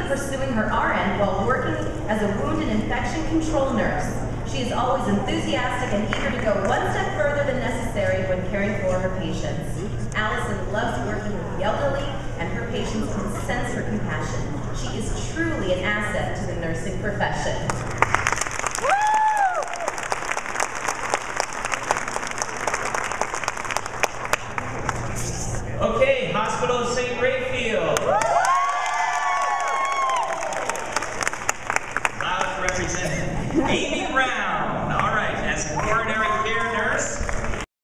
pursuing her RN while working as a wound and infection control nurse. She is always enthusiastic and eager to go one step further than necessary when caring for her patients. Allison loves working with the elderly, and her patients can sense her compassion. She is truly an asset to the nursing profession. Okay, Hospital of St. Raphael.